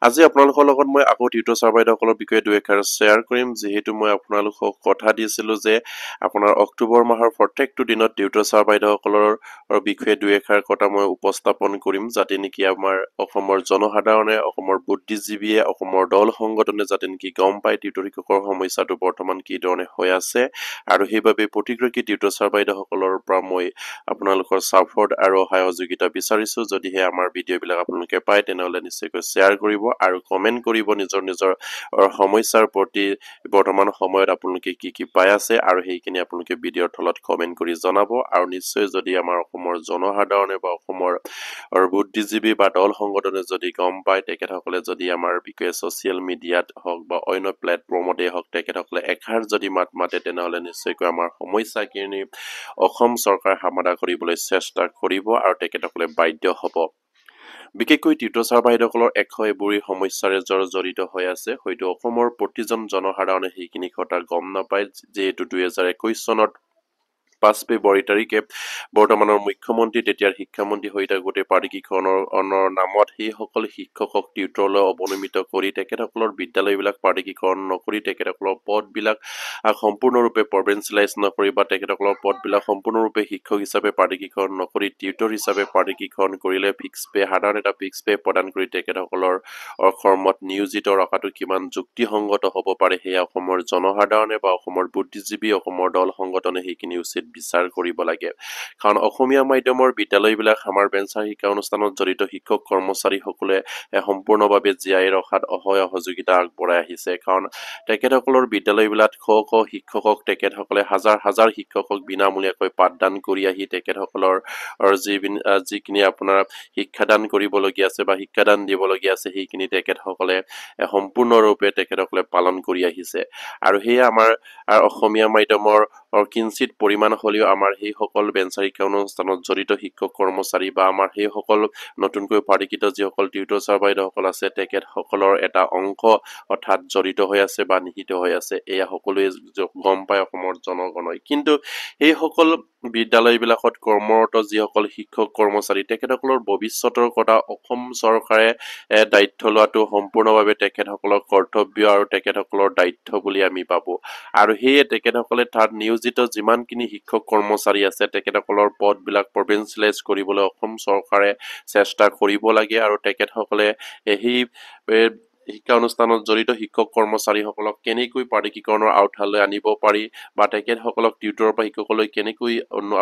আজি আপোনালোকৰ লগত মই আকৌ টিউটৰ ছাৰ বাইদেউসকলৰ বিষয়ে দুই এষাৰ শ্বেয়াৰ কৰিম যিহেতু মই আপোনালোকক কথা দিছিলো যে আপোনাৰ অক্টোবৰ মাহৰ প্ৰত্যেকটো দিনত টিউটৰ ছাৰ বাইদেউসকলৰ বিষয়ে দুই এষাৰ কথা মই উপস্থাপন কৰিম যাতে নেকি আমাৰ অসমৰ জনসাধাৰণে অসমৰ বুদ্ধিজীৱীয়ে অসমৰ দল সংগঠনে যাতে নেকি গম পায় টিউটৰ শিক্ষকৰ সমস্যাটো বৰ্তমান কি ধৰণে হৈ আছে আৰু সেইবাবে প্ৰতিগৰাকী টিউটৰ ছাৰ বাইদেউসকলৰ পৰা মই আপোনালোকৰ ছাপোৰ্ট আৰু সহযোগিতা বিচাৰিছো যদিহে আমাৰ ভিডিঅ'বিলাক আপোনালোকে পায় তেনেহলে নিশ্চয়কৈ শ্বেয়াৰ কৰিব আৰু কমেন্ট কৰিব নিজৰ সমস্যাৰ প্ৰতি বৰ্তমান সময়ত আপোনালোকে কি পাই আছে আৰু সেইখিনি আপোনালোকে ভিডিঅ'ৰ তলত কমেন্ট কৰি জনাব আৰু নিশ্চয় যদি আমাৰ অসমৰ জনসাধাৰণে বা অসমৰ বুদ্ধিজীৱী বা দল সংগঠনে যদি গম পায় তেখেতসকলে যদি আমাৰ বিষয়ে ছচিয়েল মিডিয়াত হওক বা অন্য প্লেটফৰ্মতে হওক তেখেতসকলে এষাৰ যদি মাত মাতে তেনেহলে নিশ্চয়কৈ আমাৰ সমস্যাখিনি অসম চৰকাৰ সমাধান কৰিবলৈ চেষ্টা কৰিব আৰু তেখেতসকলে বাধ্য হ'ব বিশেষকৈ টিউটৰ ছাৰ বাইদেউসকলৰ এশএবোৰী সমস্যাৰে জড়িত হৈ আছে হয়তো অসমৰ প্ৰতিজন জনসাধাৰণে সেইখিনি কথা গম নাপায় যিহেতু 2021 চনত 5 ফেব্ৰুৱাৰী তাৰিখে বৰ্তমানৰ মুখ্যমন্ত্ৰী তেতিয়াৰ শিক্ষামন্ত্ৰী হৈ থাকোতে পাৰ্টিকৰণৰ নামত সেইসকল শিক্ষকক টিউটৰলৈ অৱনমিত কৰি তেখেতসকলৰ বিদ্যালয়বিলাক পাৰ্টিকৰণ নকৰি তেখেতসকলৰ পদবিলাক সম্পূৰ্ণৰূপে প্ৰভিন্সিয়েলাইজ নকৰি বা তেখেতসকলৰ পদবিলাক সম্পূৰ্ণৰূপে শিক্ষক হিচাপে পাৰ্টিকৰণ নকৰি টিউটৰ হিচাপে পাৰ্টিকৰণ কৰিলে ফিক্স পে সাধাৰণ এটা ফিক্স পে প্ৰদান কৰি তেখেতসকলৰ কৰ্মত নিয়োজিত ৰখাটো কিমান যুক্তিসংগত হ'ব পাৰে সেয়া অসমৰ জনসাধাৰণে বা অসমৰ বুদ্ধিজীৱী অসমৰ দল সংগঠনে সেইখিনি উচিত বিচাৰ কৰিব লাগে কাৰণ অসমীয়া মাধ্যমৰ বিদ্যালয়বিলাক আমাৰ বেঞ্চাৰ শিক্ষা অনুষ্ঠানত জড়িত শিক্ষক কৰ্মচাৰীসকলে সম্পূৰ্ণভাৱে জীয়াই ৰখাত সহযোগিতা আগবঢ়াই আহিছে কাৰণ তেখেতসকলৰ বিদ্যালয়বিলাক শ শিক্ষকক তেখেতসকলে হাজাৰ শিক্ষকক বিনামূলীয়াকৈ পাঠদান কৰি আহি তেখেতসকলৰ যিখিনি আপোনাৰ শিক্ষাদান কৰিবলগীয়া আছে বা শিক্ষাদান দিবলগীয়া আছে সেইখিনি তেখেতসকলে সম্পূৰ্ণৰূপে তেখেতসকলে পালন কৰি আহিছে আৰু সেয়া আমাৰ অসমীয়া মাধ্যমৰ কিঞ্চিত পৰিমাণ হ'লেও আমাৰ সেইসকল বেঞ্চাৰ শিক্ষা অনুষ্ঠানত জড়িত শিক্ষক কৰ্মচাৰী বা আমাৰ সেইসকল নতুনকৈ পাৰ্টিকৃত যিসকল টিউটৰ ছাৰ বাইদেউসকল আছে তেখেতসকলৰ এটা অংশ অৰ্থাৎ জড়িত হৈ আছে বা নিহিত হৈ আছে এয়া সকলোৱে গম পায় অসমৰ জনগণই কিন্তু সেইসকল বিদ্যালয়বিলাকত কৰ্মৰত যিসকল শিক্ষক কৰ্মচাৰী তেখেতসকলৰ ভৱিষ্যতৰ কথা অসম চৰকাৰে দায়িত্ব লোৱাটো সম্পূৰ্ণভাৱে তেখেতসকলৰ কৰ্তব্য আৰু তেখেতসকলৰ দায়িত্ব বুলি আমি ভাবো আৰু সেয়ে তেখেতসকলে তাত নিয়োজিত যিমানখিনি শিক্ষক কৰ্মচাৰী আছে তেখেতসকলৰ পদবিলাক প্ৰভিন্সিয়েলাইজ কৰিবলৈ অসম চৰকাৰে চেষ্টা কৰিব লাগে আৰু তেখেতসকলে সেই শিক্ষা অনুষ্ঠানত জড়িত শিক্ষক কৰ্মচাৰীসকলক কেনেকৈ পাৰ্টিকৰণৰ আওতালৈ আনিব পাৰি বা তেখেতসকলক টিউটৰৰ পৰা শিক্ষকলৈ কেনেকৈ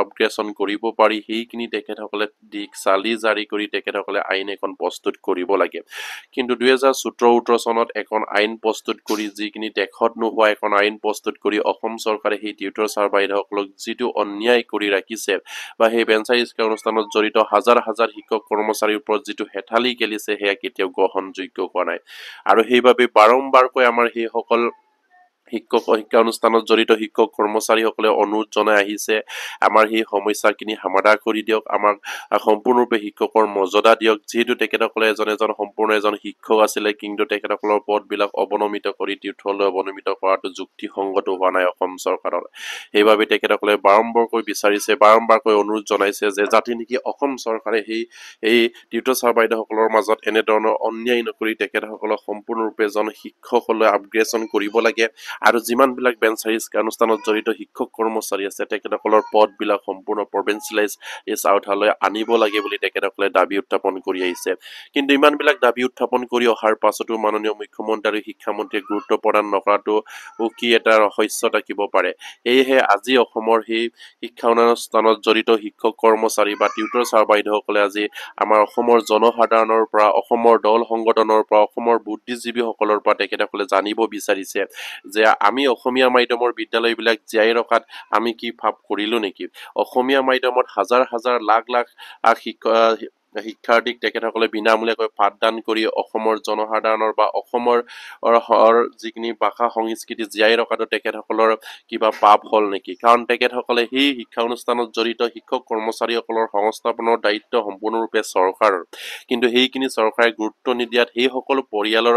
আপগ্ৰেডেশ্যন কৰিব পাৰি সেইখিনি তেখেতসকলে দিশ চালি জাৰি কৰি তেখেতসকলে আইন এখন প্ৰস্তুত কৰিব লাগে কিন্তু 2017-18 চনত এখন আইন প্ৰস্তুত কৰি যিখিনি দেশত নোহোৱা এখন আইন প্ৰস্তুত কৰি অসম চৰকাৰে সেই টিউটৰ ছাৰ বাইদেউসকলক যিটো অন্যায় কৰি ৰাখিছে বা সেই বেঞ্চাৰ শিক্ষা অনুষ্ঠানত জড়িত হাজাৰ শিক্ষক কৰ্মচাৰীৰ ওপৰত যিটো হেঠালি খেলিছে সেয়া কেতিয়াও গ্ৰহণযোগ্য হোৱা নাই আৰু সেইবাবে বাৰম্বাৰকৈ আমাৰ সেইসকল শিক্ষা অনুষ্ঠানত জড়িত শিক্ষক কৰ্মচাৰীসকলে অনুৰোধ জনাই আহিছে আমাৰ সেই সমস্যাখিনি সমাধান কৰি দিয়ক আমাক সম্পূৰ্ণৰূপে শিক্ষকৰ মৰ্যাদা দিয়ক যিহেতু তেখেতসকলে এজন সম্পূৰ্ণ এজন শিক্ষক আছিলে কিন্তু তেখেতসকলৰ পদবিলাক অৱনমিত কৰি টিউটৰলৈ অৱনমিত কৰাটো যুক্তিসংগত হোৱা নাই অসম চৰকাৰৰ সেইবাবে তেখেতসকলে বাৰম্বাৰকৈ বিচাৰিছে বাৰম্বাৰকৈ অনুৰোধ জনাইছে যে যাতে নেকি অসম চৰকাৰে এই টিউটৰ ছাৰ বাইদেউসকলৰ মাজত এনেধৰণৰ অন্যায় নকৰি তেখেতসকলক সম্পূৰ্ণৰূপে এজন শিক্ষকলৈ আপগ্ৰেডেশ্যন কৰিব লাগে আৰু যিমানবিলাক বেঞ্চাৰ শিক্ষা অনুষ্ঠানত জড়িত শিক্ষক কৰ্মচাৰী আছে তেখেতসকলৰ পদবিলাক সম্পূৰ্ণ প্ৰভিন্সিয়েলাইজ আওতালৈ আনিব লাগে বুলি তেখেতসকলে দাবী উত্থাপন কৰি আহিছে কিন্তু ইমানবিলাক দাবী উত্থাপন কৰি অহাৰ পাছতো মাননীয় মুখ্যমন্ত্ৰী আৰু শিক্ষামন্ত্ৰীয়ে গুৰুত্ব প্ৰদান নকৰাটো কি এটা ৰহস্য থাকিব পাৰে সেয়েহে আজি অসমৰ সেই শিক্ষা অনুষ্ঠানত জড়িত শিক্ষক কৰ্মচাৰী বা টিউটৰ ছাৰ বাইদেউসকলে আজি আমাৰ অসমৰ জনসাধাৰণৰ পৰা অসমৰ দল সংগঠনৰ পৰা অসমৰ বুদ্ধিজীৱীসকলৰ পৰা তেখেতসকলে জানিব বিচাৰিছে যে আমি অসমীয়া মাধ্যমৰ বিদ্যালয়বিলাক জীয়াই ৰখাত আমি কি ভাৱ কৰিলো নেকি অসমীয়া মাধ্যমত হাজাৰ লাখ শিক্ষাৰ্থীক তেখেতসকলে বিনামূলীয়াকৈ পাঠদান কৰি অসমৰ জনসাধাৰণৰ বা অসমৰ যিখিনি ভাষা সংস্কৃতি জীয়াই ৰখাটো তেখেতসকলৰ কিবা পাপ হ'ল নেকি কাৰণ তেখেতসকলে সেই শিক্ষা অনুষ্ঠানত জড়িত শিক্ষক কৰ্মচাৰীসকলৰ সংস্থাপনৰ দায়িত্ব সম্পূৰ্ণৰূপে চৰকাৰৰ কিন্তু সেইখিনি চৰকাৰে গুৰুত্ব নিদিয়াত সেই সকলো পৰিয়ালৰ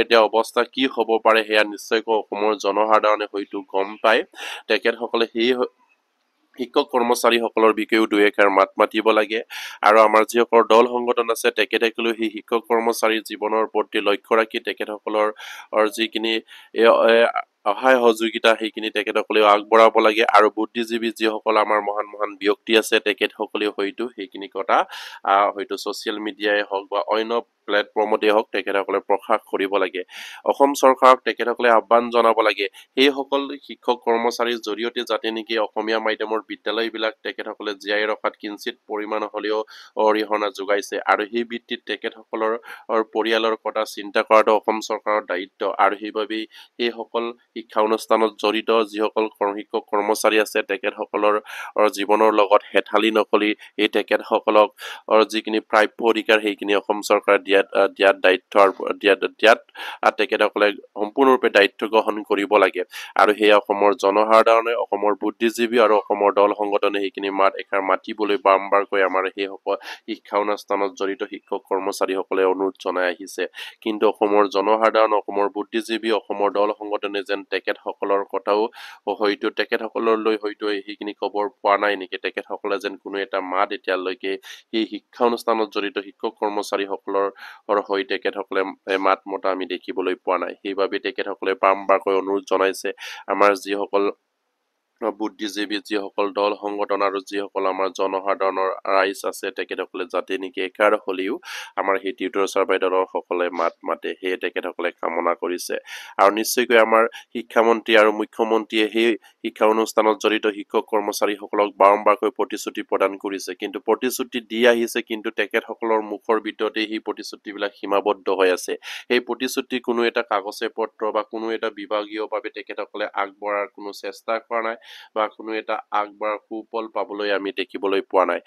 এতিয়া অৱস্থা কি হ'ব পাৰে সেয়া নিশ্চয়কৈ অসমৰ জনসাধাৰণে হয়তো গম পায় তেখেতসকলে সেই শিক্ষক কৰ্মচাৰীসকলৰ বিষয়েও দুই এষাৰ মাত মাতিব লাগে আৰু আমাৰ যিসকল দল সংগঠন আছে তেখেতসকলেও সেই শিক্ষক কৰ্মচাৰীৰ জীৱনৰ প্ৰতি লক্ষ্য ৰাখি তেখেতসকলৰ যিখিনি এ, এ, সহায় সহযোগিতা সেইখিনি তেখেতসকলেও আগবঢ়াব লাগে আৰু বুদ্ধিজীৱী যিসকল আমাৰ মহান মহান ব্যক্তি আছে তেখেতসকলেও হয়তো সেইখিনি কথা হয়তো ছচিয়েল মিডিয়াই হওক বা অন্য প্লেটফৰ্মতে হওক তেখেতসকলে প্ৰকাশ কৰিব লাগে অসম চৰকাৰক তেখেতসকলে আহ্বান জনাব লাগে সেইসকল শিক্ষক কৰ্মচাৰীৰ জৰিয়তে যাতে নেকি অসমীয়া মাধ্যমৰ বিদ্যালয়বিলাক তেখেতসকলে জীয়াই ৰখাত কিঞ্চিত পৰিমাণ হ'লেও অৰিহণা যোগাইছে আৰু সেই ভিত্তিত তেখেতসকলৰ পৰিয়ালৰ কথা চিন্তা কৰাটো অসম চৰকাৰৰ দায়িত্ব আৰু সেইবাবেই সেইসকল শিক্ষা অনুষ্ঠানত জড়িত যিসকল শিক্ষক কৰ্মচাৰী আছে তেখেতসকলৰ জীৱনৰ লগত হেঠালি নকলি এই তেখেতসকলক যিখিনি প্ৰাপ্য অধিকাৰ সেইখিনি অসম চৰকাৰে দিয়াত দায়িত্ব দিয়াত তেখেতসকলে সম্পূৰ্ণৰূপে দায়িত্ব গ্ৰহণ কৰিব লাগে আৰু সেয়া অসমৰ জনসাধাৰণে অসমৰ বুদ্ধিজীৱী আৰু অসমৰ দল সংগঠনে সেইখিনি মাত এষাৰ মাতিবলৈ বাৰম্বাৰকৈ আমাৰ সেইসকল শিক্ষা অনুষ্ঠানত জড়িত শিক্ষক কৰ্মচাৰীসকলে অনুৰোধ জনাই আহিছে কিন্তু অসমৰ জনসাধাৰণ অসমৰ বুদ্ধিজীৱী অসমৰ দল সংগঠনে যেন তেখেতসকলৰ কথাও হয়তো তেখেতসকললৈ হয়তো সেইখিনি খবৰ পোৱা নাই নেকি তেখেতসকলে যেন কোনো এটা মাত এতিয়ালৈকে সেই শিক্ষা অনুষ্ঠানত জড়িত শিক্ষক কৰ্মচাৰীসকলৰ হৈ তেখেতসকলে মাত মতা আমি দেখিবলৈ পোৱা নাই সেইবাবে তেখেতসকলে বাৰম্বাৰকৈ অনুৰোধ জনাইছে আমাৰ যিসকল বুদ্ধিজীৱী যিসকল দল সংগঠন আৰু যিসকল আমাৰ জনসাধাৰণৰ ৰাইজ আছে তেখেতসকলে যাতে নেকি এষাৰ হ'লেও আমাৰ সেই টিউটৰ ছাৰ বাইদেউৰ সকলে মাত মাতে সেয়ে তেখেতসকলে কামনা কৰিছে আৰু নিশ্চয়কৈ আমাৰ শিক্ষামন্ত্ৰী আৰু মুখ্যমন্ত্ৰীয়ে সেই শিক্ষা অনুষ্ঠানত জড়িত শিক্ষক কৰ্মচাৰীসকলক বাৰম্বাৰকৈ প্ৰতিশ্ৰুতি প্ৰদান কৰিছে কিন্তু প্ৰতিশ্ৰুতি দি আহিছে কিন্তু তেখেতসকলৰ মুখৰ ভিতৰতে সেই প্ৰতিশ্ৰুতিবিলাক সীমাবদ্ধ হৈ আছে সেই প্ৰতিশ্ৰুতি কোনো এটা কাগজে পত্ৰ বা কোনো এটা বিভাগীয়ভাৱে তেখেতসকলে আগবঢ়াৰ কোনো চেষ্টা কৰা নাই বা কোনো এটা আগবঢ়াৰ সুফল পাবলৈ আমি দেখিবলৈ পোৱা নাই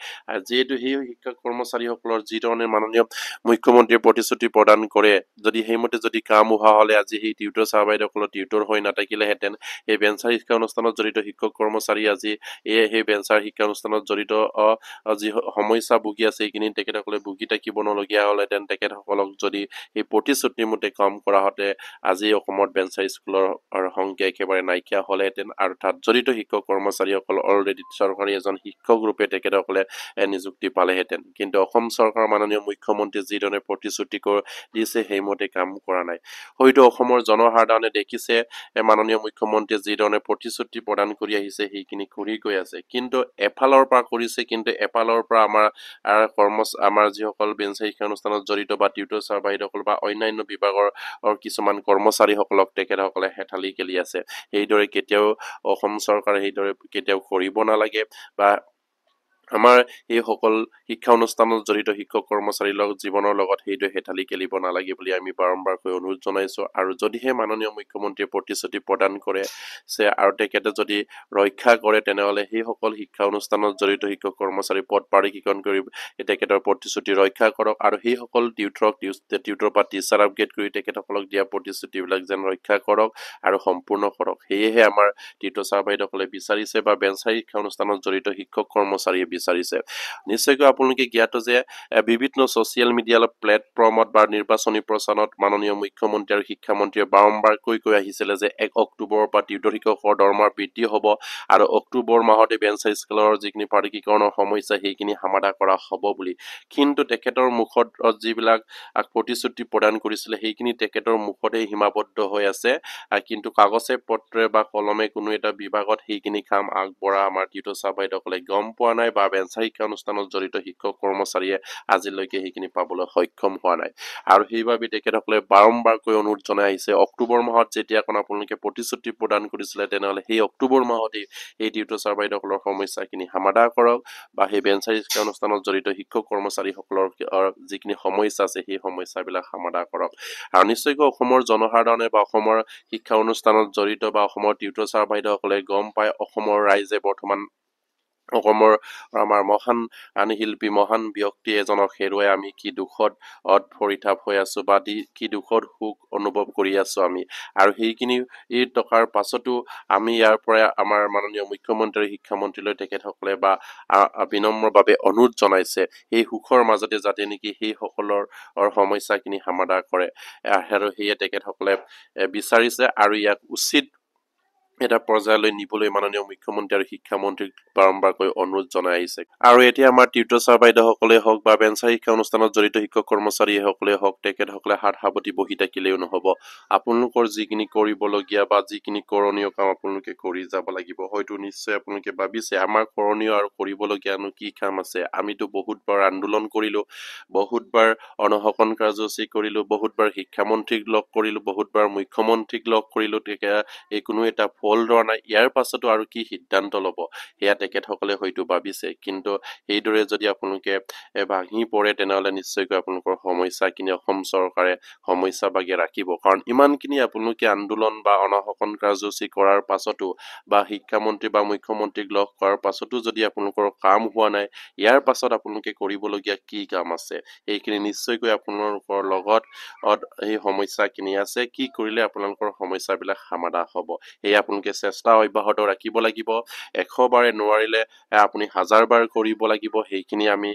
যিহেতু সেই শিক্ষক কৰ্মচাৰীসকলৰ যিধৰণে মাননীয় মুখ্যমন্ত্ৰীয়ে প্ৰতিশ্ৰুতি প্ৰদান কৰে যদি সেইমতে যদি কাম হোৱা হ'লে আজি সেই টিউটৰ ছাৰ বাইদেউসকলৰ টিউটৰ হৈ নাথাকিলেহেঁতেন এই বেঞ্চাৰ শিক্ষা অনুষ্ঠানত জড়িত শিক্ষক কৰ্মচাৰী আজি সেই বেঞ্চাৰ শিক্ষা অনুষ্ঠানত জড়িত যি সমস্যা ভুগি আছে সেইখিনি তেখেতসকলে ভুগি থাকিব নলগীয়া হ'লহেঁতেন তেখেতসকলক যদি সেই প্ৰতিশ্ৰুতিৰ মতে কাম কৰা হতে আজি অসমত বেঞ্চাৰ স্কুলৰ সংখ্যা একেবাৰে নাইকিয়া হ'লহেঁতেন আৰু তাত জড়িত শিক্ষক কৰ্মচাৰীসকল অলৰেডি চৰকাৰী এজন শিক্ষক ৰূপে তেখেতসকলে নিযুক্তি পালেহেঁতেন কিন্তু অসম চৰকাৰৰ মাননীয় মুখ্যমন্ত্ৰী যিধৰণে প্ৰতিশ্ৰুতি দিছে সেইমতে কাম কৰা নাই হয়তো অসমৰ জনসাধাৰণে দেখিছে মাননীয় মুখ্যমন্ত্ৰীয়ে যিধৰণে প্ৰতিশ্ৰুতি প্ৰদান কৰি আহিছে সেইখিনি কৰি গৈ আছে কিন্তু এফালৰ পৰা কৰিছে কিন্তু এফালৰ পৰা আমাৰ যিসকল বেঞ্চাৰ শিক্ষা অনুষ্ঠানত জড়িত বা টিউটৰ ছাৰ বাইদেউসকল বা অন্যান্য বিভাগৰ কিছুমান কৰ্মচাৰীসকলক তেখেতসকলে হেঠালি খেলি আছে সেইদৰে কেতিয়াও অসম চৰকাৰে সেইদৰে কেতিয়াও কৰিব নালাগে বা আমাৰ এইসকল শিক্ষা অনুষ্ঠানত জড়িত শিক্ষক কৰ্মচাৰীৰ জীৱনৰ লগত সেইদৰে হেঠালি খেলিব নালাগে বুলি আমি বাৰম্বাৰকৈ অনুৰোধ জনাইছো আৰু যদিহে মাননীয় মুখ্যমন্ত্ৰীয়ে প্ৰতিশ্ৰুতি প্ৰদান কৰে আৰু তেখেতে যদি ৰক্ষা কৰে তেনেহ'লে সেইসকল শিক্ষা অনুষ্ঠানত জড়িত শিক্ষক কৰ্মচাৰী পদ পাৰিকীকৰণ কৰি তেখেতৰ প্ৰতিশ্ৰুতি ৰক্ষা কৰক আৰু সেইসকল টিউটৰ বা টিচাৰ আপগ্ৰেড কৰি তেখেতসকলক দিয়া প্ৰতিশ্ৰুতিবিলাক যেন ৰক্ষা কৰক আৰু সম্পূৰ্ণ কৰক সেয়েহে আমাৰ টিউটৰ ছাৰ বাইদেউসকলে বিচাৰিছে বা বেঞ্চাৰ শিক্ষা অনুষ্ঠানত জড়িত শিক্ষক কৰ্মচাৰীয়ে বিচাৰিছে নিশ্চয়কৈ আপোনালোকে জ্ঞাত যে বিভিন্ন ছচিয়েল মিডিয়া প্লেটফৰ্মত বা নিৰ্বাচনী প্ৰচাৰত মাননীয় মুখ্যমন্ত্ৰী আৰু শিক্ষামন্ত্ৰীয়ে বাৰম্বাৰ কৈ আহিছিলে যে 1 অক্টোবৰৰ পৰা টিউটৰ শিক্ষকৰ দৰমহা বৃদ্ধি হ'ব আৰু অক্টোবৰ মাহতে বেঞ্চাৰ স্কুলৰ যিখিনি পাৰিকীকৰণৰ সমস্যা সেইখিনি সমাধা কৰা হ'ব বুলি কিন্তু তেখেতৰ মুখত যিবিলাক প্ৰতিশ্ৰুতি প্ৰদান কৰিছিলে সেইখিনি তেখেতৰ মুখতে সীমাবদ্ধ হৈ আছে কিন্তু কাগজে পত্ৰে বা কলমে কোনো এটা বিভাগত সেইখিনি কাম আগবঢ়া আমাৰ টিউটৰ ছাৰ বাইদেউসকলে গম পোৱা নাই বা বেঞ্চাৰ শিক্ষা অনুষ্ঠানত জড়িত শিক্ষক কৰ্মচাৰীয়ে আজিলৈকে সেইখিনি পাবলৈ সক্ষম হোৱা নাই আৰু সেইবাবে তেখেতসকলে বাৰম্বাৰকৈ অনুৰোধ জনাই আহিছে অক্টোবৰ মাহত যেতিয়া আপোনালোকে প্ৰতিশ্ৰুতি প্ৰদান কৰিছিলে তেনেহ'লে সেই অক্টোবৰ মাহতেই এই টিউটৰ ছাৰ বাইদেউসকলৰ সমস্যাখিনি সমাধা কৰক বা সেই বেঞ্চাৰ শিক্ষা অনুষ্ঠানত জড়িত শিক্ষক কৰ্মচাৰীসকলৰ যিখিনি সমস্যা আছে সেই সমস্যাবিলাক সমাধা কৰক আৰু নিশ্চয়কৈ অসমৰ জনসাধাৰণে বা অসমৰ শিক্ষা অনুষ্ঠানত জড়িত বা অসমৰ টিউটৰ ছাৰ বাইদেউসকলে গম পায় অসমৰ ৰাইজে বৰ্তমান অসমৰ আমাৰ মহান শিল্পী মহান ব্যক্তি এজনক হেৰুৱাই আমি কি দুখত পৰিতাপ হৈ আছো বা কি দুখত সুখ অনুভৱ কৰি আছো আমি আৰু সেইখিনি এই টকাৰ পাছতো আমি ইয়াৰ পৰা আমাৰ মাননীয় মুখ্যমন্ত্ৰী শিক্ষামন্ত্ৰীলৈ তেখেতসকলে বা বিনম্ৰভাৱে অনুৰোধ জনাইছে সেই সুখৰ মাজতে যাতে নেকি সেইসকলৰ সমস্যাখিনি সমাধা কৰে আৰু সেয়ে তেখেতসকলে বিচাৰিছে আৰু ইয়াক উচিত এটা পৰ্যায়লৈ নিবলৈ মাননীয় মুখ্যমন্ত্ৰী আৰু শিক্ষামন্ত্ৰীক বাৰম্বাৰকৈ অনুৰোধ জনাই আহিছে আৰু এতিয়া আমাৰ টিউটৰ ছাৰ বাইদেউসকলে হওক বা বেঞ্চাৰ শিক্ষা অনুষ্ঠানত জড়িত শিক্ষক কৰ্মচাৰীসকলে হওক তেখেতসকলে হাত সাৱটি বহি থাকিলেও নহব আপোনালোকৰ যিখিনি কৰিবলগীয়া বা যিখিনি কৰণীয় কাম আপোনালোকে কৰি যাব লাগিব হয়তো নিশ্চয় আপোনালোকে ভাবিছে আমাৰ কৰণীয় আৰু কৰিবলগীয়ানো কি কাম আছে আমিতো বহুতবাৰ আন্দোলন কৰিলো বহুতবাৰ অনশন কাৰ্যসূচী কৰিলো বহুতবাৰ শিক্ষামন্ত্ৰীক লগ কৰিলো বহুতবাৰ মুখ্যমন্ত্ৰীক লগ কৰিলো এই কোনো এটা ফল লোৱা নাই ইয়াৰ পাছতো আৰু কি সিদ্ধান্ত ল'ব সেয়া তেখেতসকলে হয়তো ভাবিছে কিন্তু এইদৰে যদি আপোনালোকে ভাঙি পৰে তেনেহলে নিশ্চয়কৈ আপোনালোকৰ সমস্যাখিনি অসম চৰকাৰে সমস্যা বাগে ৰাখিব কাৰণ ইমানখিনি আপোনালোকে আন্দোলন বা অনশন কাৰ্যসূচী কৰাৰ পাছতো বা শিক্ষামন্ত্ৰী বা মুখ্যমন্ত্ৰীক লগ কৰাৰ পাছতো যদি আপোনালোকৰ কাম হোৱা নাই ইয়াৰ পাছত আপোনালোকে কৰিবলগীয়া কি কাম আছে এইখিনি নিশ্চয়কৈ আপোনালোকৰ লগত এই সমস্যাখিনি আছে কি কৰিলে আপোনালোকৰ সমস্যাবিলাক সমাধান হ'ব এই আপোনালোকে চেষ্টা অব্যাহত ৰাখিব লাগিব 100 বাৰে নোৱাৰিলে আপুনি 1000 বাৰ কৰিব লাগিব সেইখিনি আমি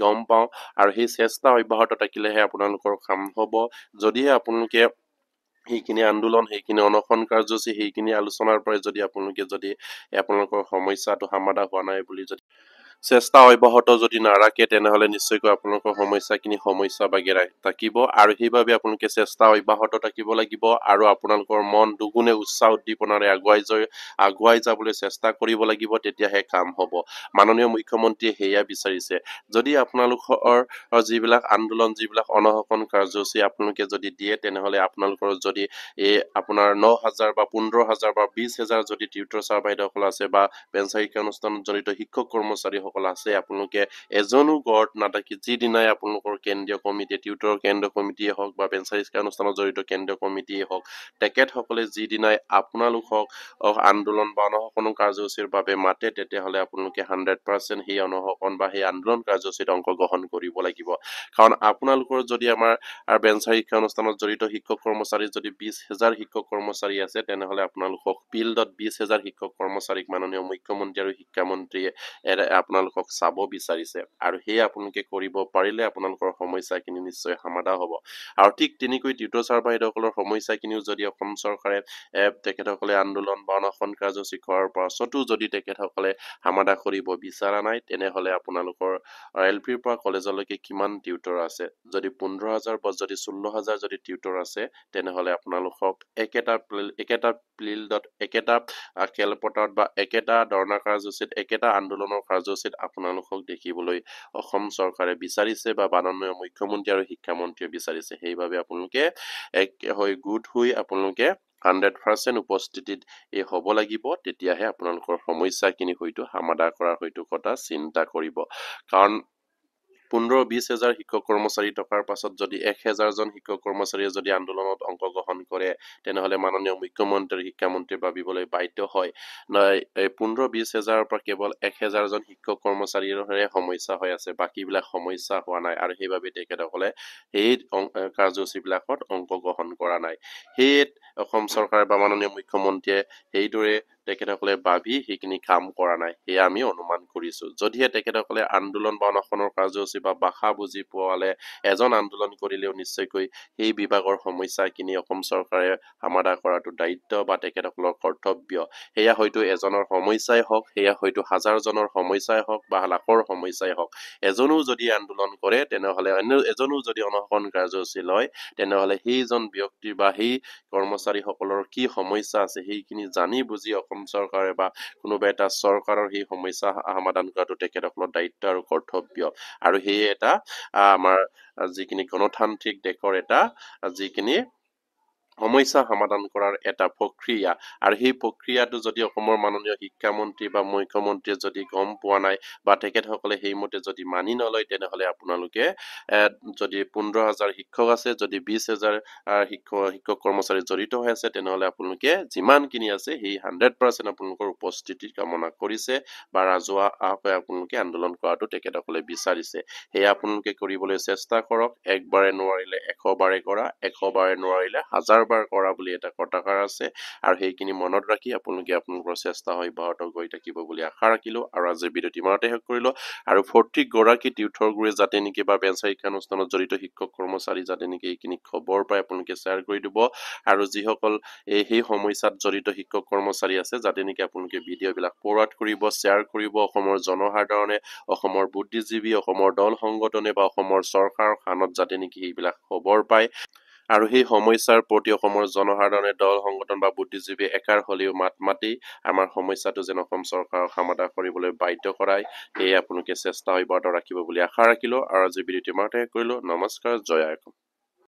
গম পাওঁ আৰু সেই চেষ্টা অব্যাহত থাকিলেহে আপোনালোকৰ কাম হ'ব যদিহে আপোনালোকে সেইখিনি আন্দোলন সেইখিনি অনশন কাৰ্যসূচী সেইখিনি আলোচনাৰ পৰা যদি আপোনালোকৰ সমস্যাটো সমাধান হোৱা নাই বুলি যদি চেষ্টা অব্যাহত যদি নাৰাখে তেনেহলে নিশ্চয়কৈ আপোনালোকৰ সমস্যা বাগে থাকিব আৰু সেইবাবে আপোনালোকে চেষ্টা অব্যাহত থাকিব লাগিব আৰু আপোনালোকৰ মন দুগুণে উৎসাহ উদ্দীপনাৰে আগুৱাই যাবলৈ চেষ্টা কৰিব লাগিব তেতিয়াহে কাম হ'ব মাননীয় মুখ্যমন্ত্ৰীয়ে সেয়া বিচাৰিছে যদি আপোনালোকৰ যিবিলাক আন্দোলন যিবিলাক অনশন কাৰ্যসূচী আপোনালোকে যদি দিয়ে তেনেহলে আপোনালোকৰ যদি আপোনাৰ 9000 বা 15000 বা 20000 যদি টিউটৰ ছাৰ বাইদেউসকল আছে বা বেঞ্চাৰ শিক্ষা অনুষ্ঠানত জড়িত শিক্ষক কৰ্মচাৰীসকল আছে আপোনালোকে এজনো গড়ত নাথাকি যিদিনাই আপোনালোকৰ কেন্দ্ৰীয় কমিটি টিউটৰ কেন্দ্ৰীয় কমিটিয়ে হওক বা বেঞ্চাৰ শিক্ষা অনুষ্ঠানত জড়িত কেন্দ্ৰীয় কমিটিয়ে হওক তেখেতসকলে যিদিনাই আপোনালোকক আন্দোলন বা অনশন কাৰ্যসূচীৰ বাবে মাতে তেতিয়াহলে আপোনালোকে 100% সেই অনশন বা সেই আন্দোলন কাৰ্যসূচীত অংশগ্ৰহণ কৰিব লাগিব কাৰণ আপোনালোকৰ যদি আমাৰ বেঞ্চাৰ শিক্ষা অনুষ্ঠানত জড়িত শিক্ষক কৰ্মচাৰী যদি 20000 শিক্ষক কৰ্মচাৰী আছে তেনেহলে আপোনালোকক ফিল্ডত 20000 শিক্ষক কৰ্মচাৰীক মাননীয় মুখ্যমন্ত্ৰী আৰু শিক্ষামন্ত্ৰীয়ে আপোনালোকক চাব বিচাৰিছে আৰু সেই আপোনালোকে কৰিব পাৰিলে আপোনালোকৰ সমস্যাখিনি নিশ্চয় সমাধান হ'ব আৰু ঠিক তেনেকৈ টিউটৰ ছাৰ বাইদেউসকলৰ সমস্যাখিনিও যদি অসম চৰকাৰে তেখেতসকলে আন্দোলন বা অনশন কাৰ্যসূচী কৰাৰ পাছতো যদি তেখেতসকলে সমাধান কৰিব বিচৰা নাই তেনেহলে আপোনালোকৰ এলপিৰ পৰা কলেজলৈকে কিমান টিউটৰ আছে যদি 15000 বা যদি 16000 যদি টিউটৰ আছে তেনেহলে আপোনালোকক একেটা ফিল্ডত একেটা খেলপথাৰত বা একেটা ধৰ্ণা কাৰ্যসূচীত একেটা আন্দোলনৰ কাৰ্যসূচীত আপোনালোকক দেখিবলৈ অসম চৰকাৰে বিচাৰিছে বা মাননীয় মুখ্যমন্ত্ৰী আৰু শিক্ষামন্ত্ৰীয়ে বিচাৰিছে সেইবাবে আপোনালোকে গোট হৈ আপোনালোকে 100% উপস্থিতিত হ'ব লাগিব তেতিয়াহে আপোনালোকৰ সমস্যাখিনি হয়তো সমাধান কৰাৰ হয়তো কথা চিন্তা কৰিব কাৰণ 15-20 হাজাৰ শিক্ষক কৰ্মচাৰী থকাৰ পাছত যদি 1000 জন শিক্ষক কৰ্মচাৰীয়ে যদি আন্দোলনত অংশগ্ৰহণ কৰে তেনেহলে মাননীয় মুখ্যমন্ত্ৰী শিক্ষামন্ত্ৰী ভাবিবলৈ বাধ্য হয় 15-20 হাজাৰৰ পৰা কেৱল 1000 জন শিক্ষক কৰ্মচাৰীৰহে সমস্যা হৈ আছে বাকীবিলাক সমস্যা হোৱা নাই আৰু সেইবাবে তেখেতসকলে সেই কাৰ্যসূচীবিলাকত অংশগ্ৰহণ কৰা নাই সেই অসম চৰকাৰ বা মাননীয় মুখ্যমন্ত্ৰীয়ে সেইদৰে তেখেতসকলে ভাবি সেইখিনি কাম কৰা নাই সেয়া আমি অনুমান কৰিছো যদিহে তেখেতসকলে আন্দোলন বা অনশনৰ কাৰ্যসূচী বা ভাষা বুজি পোৱালে এজন আন্দোলন কৰিলেও নিশ্চয়কৈ সেই বিভাগৰ সমস্যাখিনি অসম চৰকাৰে সমাধান কৰাটো দায়িত্ব বা তেখেতসকলৰ কৰ্তব্য সেয়া হয়তো এজনৰ সমস্যাই হওক সেয়া হয়তো 1000 জনৰ সমস্যাই হওক বা লাখৰ সমস্যাই হওক এজনো যদি আন্দোলন কৰে তেনেহলে অন্য এজনো যদি অনশন কাৰ্যসূচী লয় তেনেহলে সেইজন ব্যক্তি বা সেই কৰ্মচাৰীসকলৰ কি সমস্যা আছে সেইখিনি জানি বুজি অসম চৰকাৰে বা কোনোবা এটা চৰকাৰৰ সেই সমস্যা সমাধান কৰাটো তেখেতসকলৰ দায়িত্ব আৰু কৰ্তব্য আৰু সেই এটা আমাৰ যিখিনি গণতান্ত্ৰিক দেশৰ এটা যিখিনি সমস্যা সমাধান কৰাৰ এটা প্ৰক্ৰিয়া আৰু সেই প্ৰক্ৰিয়াটো যদি অসমৰ মাননীয় শিক্ষামন্ত্ৰী বা মুখ্যমন্ত্ৰীয়ে যদি গম পোৱা নাই বা তেখেতসকলে সেইমতে যদি মানি নলয় তেনেহলে আপোনালোকে যদি 15000 শিক্ষক আছে যদি 20000 শিক্ষক কৰ্মচাৰী জড়িত হৈ আছে তেনেহলে আপোনালোকে যিমানখিনি আছে সেই 100% আপোনালোকৰ উপস্থিতি কামনা কৰিছে বা ৰাজহুৱা আপোনালোকে আন্দোলন কৰাটো তেখেতসকলে বিচাৰিছে সেয়া আপোনালোকে কৰিবলৈ চেষ্টা কৰক একবাৰে নোৱাৰিলে 100 বাৰে কৰা 100 বাৰে নোৱাৰিলে 1000 বাৰ কৰা বুলি এটা কথাষাৰ আছে আৰু সেইখিনি মনত ৰাখি আপোনালোকে আপোনালোকৰ চেষ্টা অব্যাহত কৰি থাকিব বুলি আশা ৰাখিলো আৰু আজিৰ ভিডিঅ'টি ইমানতে শেষ কৰিলো আৰু প্ৰত্যেকগৰাকী টিউটৰ গুৰুৱে যাতে নেকি বা বেঞ্চাৰ শিক্ষানুষ্ঠানত জড়িত শিক্ষক কৰ্মচাৰী যাতে নেকি এইখিনি খবৰ পাই আপোনালোকে শ্বেয়াৰ কৰি দিব আৰু যিসকল সেই সমস্যাত জড়িত শিক্ষক কৰ্মচাৰী আছে যাতে নেকি আপোনালোকে ভিডিঅ'বিলাক ফৰৱাৰ্ড কৰিব শ্বেয়াৰ কৰিব অসমৰ জনসাধাৰণে অসমৰ বুদ্ধিজীৱী অসমৰ দল সংগঠনে বা অসমৰ চৰকাৰৰ খানত যাতে নেকি এইবিলাক খবৰ পায় আৰু সেই সমস্যাৰ প্ৰতি অসমৰ জনসাধাৰণে দল সংগঠন বা বুদ্ধিজীৱী একাৰ হলেও মাত মাতি আমাৰ সমস্যাটো যেন অসম চৰকাৰক সমাধান কৰিবলৈ বাধ্য কৰায় সেয়ে আপোনালোকে চেষ্টা অব্যাহত ৰাখিব বুলি আশা ৰাখিলো আৰু আজি ভিডিঅ'টি ইমানতে শেষ কৰিলো নমস্কাৰ জয় আই অসম